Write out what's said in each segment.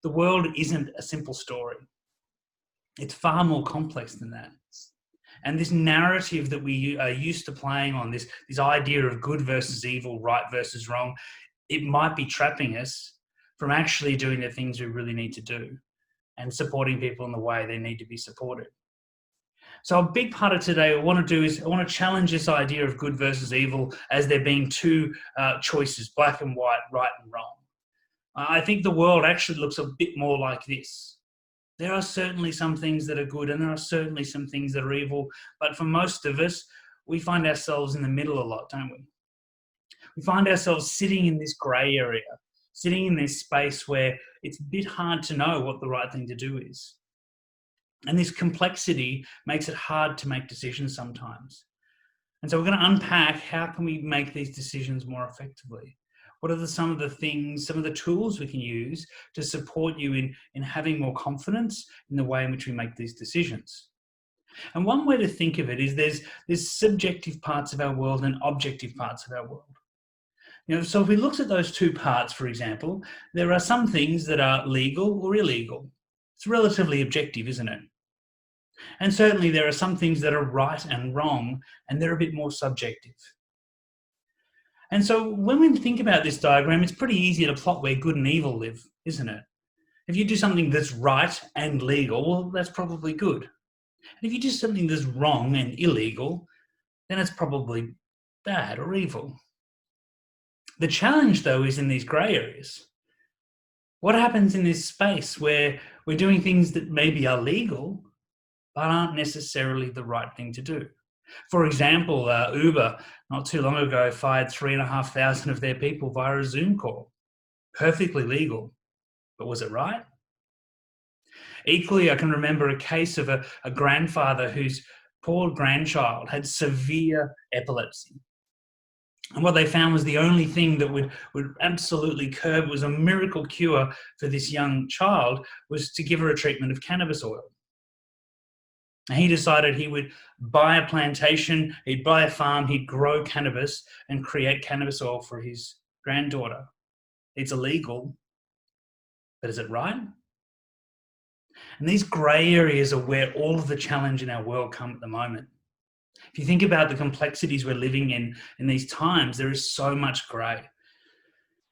The world isn't a simple story. It's far more complex than that. And this narrative that we are used to playing on, this idea of good versus evil, right versus wrong, it might be trapping us from actually doing the things we really need to do and supporting people in the way they need to be supported. So a big part of today I want to do is I want to challenge this idea of good versus evil as there being two choices, black and white, right and wrong. I think the world actually looks a bit more like this. There are certainly some things that are good and there are certainly some things that are evil, but for most of us, we find ourselves in the middle a lot, don't we? We find ourselves sitting in this grey area, sitting in this space where it's a bit hard to know what the right thing to do is. And this complexity makes it hard to make decisions sometimes. And so we're going to unpack how can we make these decisions more effectively? What are some of the things, some of the tools we can use to support you in having more confidence in the way in which we make these decisions? And one way to think of it is there's subjective parts of our world and objective parts of our world. So if we looked at those two parts, for example, there are some things that are legal or illegal. It's relatively objective, isn't it? And certainly there are some things that are right and wrong, and they're a bit more subjective. And so when we think about this diagram, it's pretty easy to plot where good and evil live, isn't it? If you do something that's right and legal, well, that's probably good. And if you do something that's wrong and illegal, then it's probably bad or evil. The challenge, though, is in these grey areas. What happens in this space where we're doing things that maybe are legal, but aren't necessarily the right thing to do? For example, Uber, not too long ago, fired 3,500 of their people via a Zoom call. Perfectly legal, but was it right? Equally, I can remember a case of a grandfather whose poor grandchild had severe epilepsy. And what they found was the only thing that would absolutely curb, was a miracle cure for this young child, was to give her a treatment of cannabis oil. And he decided he would buy a plantation, he'd buy a farm, he'd grow cannabis and create cannabis oil for his granddaughter. It's illegal, but is it right? And these grey areas are where all of the challenge in our world come at the moment. If you think about the complexities we're living in these times, there is so much grey.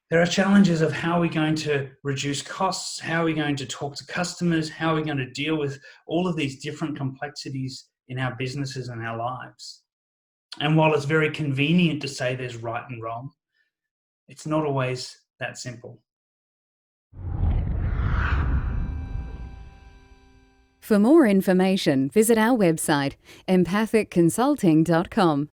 There are challenges of how we're going to reduce costs, how we're going to talk to customers, how we're going to deal with all of these different complexities in our businesses and our lives. And while it's very convenient to say there's right and wrong, it's not always that simple. For more information, visit our website, empathicconsulting.com.